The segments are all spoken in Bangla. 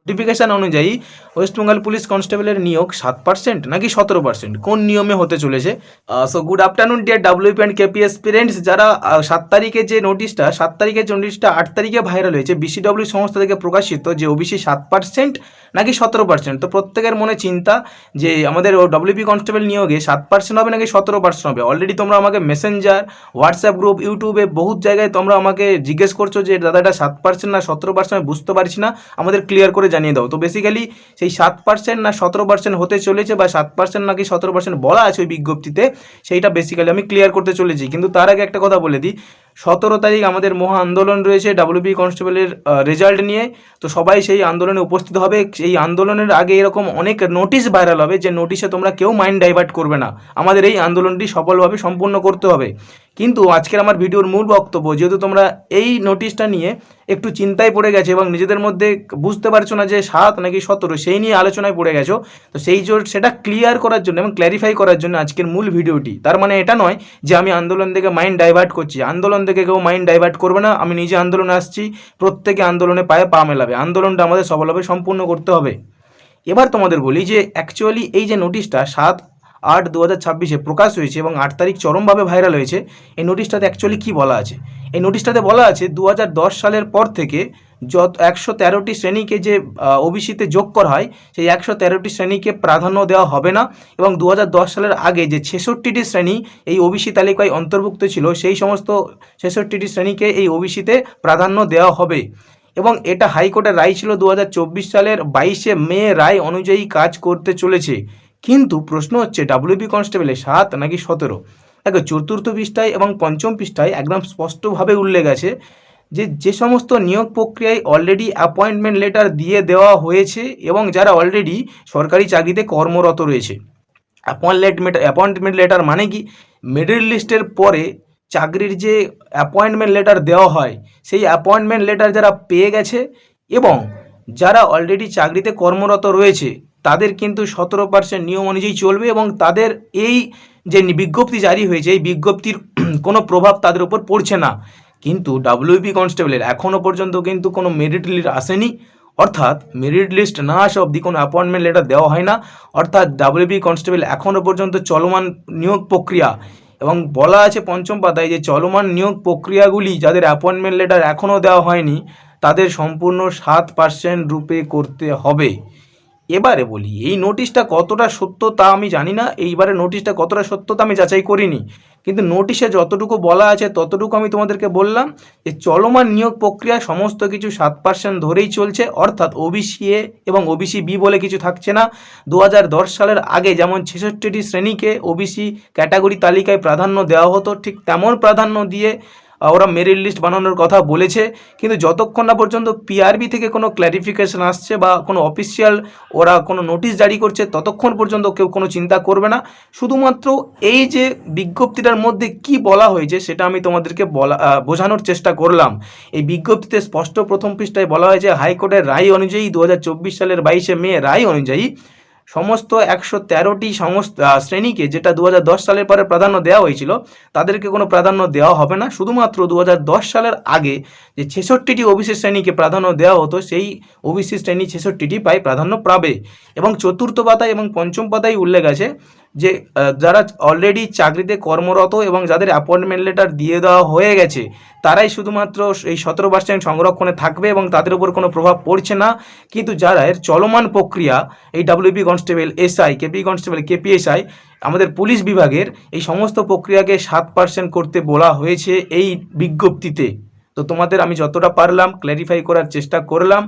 নোটিফিকেশান অনুযায়ী ওয়েস্টবেঙ্গল পুলিশ কনস্টেবলের নিয়োগ 7% নাকি 17%, কোন নিয়মে হতে চলেছে? So good afternoon dear WP and KP aspirants. যারা 7 তারিখে যে নোটিশটা 8 তারিখে ভাইরাল হয়েছে বিসিডব্লিউ সংস্থা থেকে প্রকাশিত, যে ওবিসি 7% নাকি 17%, তো প্রত্যেকের মনে চিন্তা যে আমাদের ডব্লিউপি কনস্টেবল নিয়োগে 7% হবে নাকি 17% হবে। অলরেডি তোমরা আমাকে মেসেঞ্জার, হোয়াটসঅ্যাপ গ্রুপ, ইউটিউবে বহুত জায়গায় তোমরা আমাকে জিজ্ঞেস করছো যে দাদা এটা 7% না 17%, আমি বুঝতে পারছি না, আমাদের ক্লিয়ার করে জানিয়ে দাও। তো বেসিক্যালি সেই 7% না 17% হতে চলেছে, বা 7% নাকি 17% বলা আছে ওই বিজ্ঞপ্তিতে, সেইটা বেসিক্যালি আমি ক্লিয়ার করতে চলেছি। কিন্তু তার আগে একটা কথা বলে দিই, 17 তারিখ আমাদের মহা আন্দোলন রয়েছে ডব্লিউপি কনস্টেবলের রেজাল্ট নিয়ে। তো সবাই সেই আন্দোলনে উপস্থিত হবে। এই আন্দোলনের আগে এরকম অনেক নোটিশ ভাইরাল হবে, যে নোটিশে তোমরা কেউ মাইন্ড ডাইভার্ট করবে না, আমাদের এই আন্দোলনটি সফলভাবে সম্পূর্ণ করতে হবে। কিন্তু আজকের আমার ভিডিওর মূল বক্তব্য, যেহেতু তোমরা এই নোটিশটা নিয়ে একটু চিন্তায় পড়ে গেছে এবং নিজেদের মধ্যে বুঝতে পারছো না যে 7 নাকি 17, সেই নিয়ে আলোচনায় পড়ে গেছো, তো সেটা ক্লিয়ার করার জন্য এবং ক্ল্যারিফাই করার জন্য আজকের মূল ভিডিওটি। তার মানে এটা নয় যে আমি আন্দোলন থেকে মাইন্ড ডাইভার্ট করছি, আন্দোলন থেকে কেউ মাইন্ড ডাইভার্ট করবে না। আমি নিজে আন্দোলনে আসছি, প্রত্যেকে আন্দোলনে পায়ে পা মেলাবে, আন্দোলনটা আমাদের সফলভাবে সম্পূর্ণ করতে হবে। এবার তোমাদের বলি যে অ্যাকচুয়ালি এই যে নোটিশটা 7/8/2026 প্রকাশ হয়েছে এবং 8 তারিখ চরমভাবে ভাইরাল হয়েছে, এই নোটিশটাতে অ্যাকচুয়ালি কী বলা আছে? এই নোটিশটাতে বলা আছে 2010 সালের পর থেকে যত 113টি শ্রেণীকে যে ওবিসিতে যোগ করা হয়, সেই 113টি শ্রেণীকে প্রাধান্য দেওয়া হবে না, এবং 2010 সালের আগে যে 66টি শ্রেণী এই ওবিসি তালিকায় অন্তর্ভুক্ত ছিল, সেই সমস্ত 66টি শ্রেণীকে এই ওবিসিতে প্রাধান্য দেওয়া হবে। এবং এটা হাইকোর্টের রায় ছিল 2024 সালের 22শে মে, রায় অনুযায়ী কাজ করতে চলেছে। কিন্তু প্রশ্ন হচ্ছে ডাব্লিউপি কনস্টেবলে 7 নাকি 17? দেখো, 4র্থ পৃষ্ঠায় এবং 5ম পৃষ্ঠায় একদম স্পষ্টভাবে উল্লেখ আছে যে সমস্ত নিয়োগ প্রক্রিয়ায় অলরেডি অ্যাপয়েন্টমেন্ট লেটার দিয়ে দেওয়া হয়েছে এবং যারা অলরেডি সরকারি চাকরিতে কর্মরত রয়েছে। অ্যাপয়েন্টমেন্ট লেটার মানে কি? মেরিট লিস্টের পরে চাকরির যে অ্যাপয়েন্টমেন্ট লেটার দেওয়া হয়, সেই অ্যাপয়েন্টমেন্ট লেটার যারা পেয়ে গেছে এবং যারা অলরেডি চাকরিতে কর্মরত রয়েছে, তাদের কিন্তু 17% নিয়ম অনুযায়ী চলবে এবং তাদের এই যে বিজ্ঞপ্তি জারি হয়েছে, এই বিজ্ঞপ্তির কোনো প্রভাব তাদের উপর পড়ছে না। কিন্তু ডাব্লিউপি কনস্টেবলের এখনও পর্যন্ত কিন্তু কোনো মেরিট লিস্ট আসেনি, অর্থাৎ মেরিট লিস্ট না আসা অবধি কোনো অ্যাপয়েন্টমেন্ট লেটার দেওয়া হয় না। অর্থাৎ ডাব্লিউপি কনস্টেবল এখনও পর্যন্ত চলমান নিয়োগ প্রক্রিয়া, এবং বলা আছে 5ম পাতায় যে চলমান নিয়োগ প্রক্রিয়াগুলি যাদের অ্যাপয়েন্টমেন্ট লেটার এখনও দেওয়া হয়নি, তাদের সম্পূর্ণ 7% রূপে করতে হবে। এবারে বলি এই নোটিশটা কতটা সত্য তা আমি জানি না, এইবারে নোটিশটা কতটা সত্য তা আমি যাচাই করিনি, কিন্তু নোটিশে যতটুকু বলা আছে ততটুকু আমি তোমাদেরকে বললাম যে চলমান নিয়োগ প্রক্রিয়া সমস্ত কিছু 7% ধরেই চলছে, অর্থাৎ ওবিসি এ এবং ওবিসি বি বলে কিছু থাকছে না। 2010 সালের আগে যেমন 66টি শ্রেণীকে ওবিসি ক্যাটাগরি তালিকায় প্রাধান্য দেওয়া হতো, ঠিক তেমন প্রাধান্য দিয়ে ওরা মেরিট লিস্ট বানানোর কথা বলেছে। কিন্তু যতক্ষণ না পর্যন্ত পিআরবি থেকে কোনো ক্ল্যারিফিকেশন আসছে বা কোনো অফিসিয়াল ওরা কোনো নোটিশ জারি করছে, ততক্ষণ পর্যন্ত কেউ কোনো চিন্তা করবে না। শুধুমাত্র এই যে বিজ্ঞপ্তিটার মধ্যে কি বলা হয়েছে সেটা আমি তোমাদেরকে বোঝানোর চেষ্টা করলাম। এই বিজ্ঞপ্তিতে স্পষ্ট 1ম পৃষ্ঠায় বলা হয়েছে হাইকোর্টের রায় অনুযায়ী 2024 সালের 22শে মে রায় অনুযায়ী সমস্ত 113টি শ্রেণীকে, যেটা 2010 সালের পরে প্রাধান্য দেওয়া হয়েছিল, তাদেরকে কোনো প্রাধান্য দেওয়া হবে না। শুধুমাত্র 2010 সালের আগে যে 66টি ওবিসি শ্রেণীকে প্রাধান্য দেওয়া হতো, সেই ওবিসি শ্রেণী 66টি প্রাধান্য পাবে। এবং 4র্থ পাতায় এবং 5ম পাতায় উল্লেখ আছে যে যারা অলরেডি চাকরিতে কর্মরত এবং যাদের অ্যাপয়েন্টমেন্ট লেটার দিয়ে দেওয়া হয়ে গেছে, তারাই শুধুমাত্র এই 17% সংরক্ষণে থাকবে এবং তাদের উপর কোনো প্রভাব পড়ছে না। কিন্তু যারা এর চলমান প্রক্রিয়া, এই WP constable, SI, KP constable, KPSI, আমাদের পুলিশ বিভাগের এই সমস্ত প্রক্রিয়াকে 7% করতে বলা হয়েছে এই বিজ্ঞপ্তিতে। তো তোমাদের আমি যতটা পারলাম ক্ল্যারিফাই করার চেষ্টা করলাম।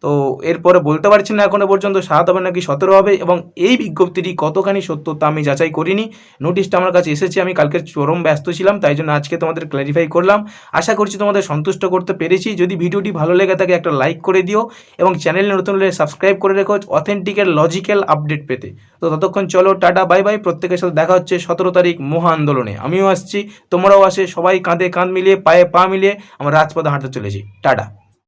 তো এরপরে বলতে পারছি না এখনও পর্যন্ত 7 হবে নাকি 17 হবে, এবং এই বিজ্ঞপ্তিটি কতখানি সত্য তা আমি যাচাই করিনি। নোটিশটা আমার কাছে এসেছে, আমি কালকে চরম ব্যস্ত ছিলাম, তাই জন্য আজকে তোমাদের ক্ল্যারিফাই করলাম। আশা করছি তোমাদের সন্তুষ্ট করতে পেরেছি। যদি ভিডিওটি ভালো লেগে থাকে একটা লাইক করে দিও এবং চ্যানেলে নতুন হলে সাবস্ক্রাইব করে রেখো অথেন্টিকের লজিক্যাল আপডেট পেতে। তো ততক্ষণ চলো, টাটা, বাই বাই। প্রত্যেকের সাথে দেখা হচ্ছে 17 তারিখ মহা আন্দোলনে। আমিও আসছি, তোমরাও আসে, সবাই কাঁধে কাঁধ মিলিয়ে পায়ে পা মিলিয়ে আমরা রাজপথে হাঁটতে চলেছি। টাটা।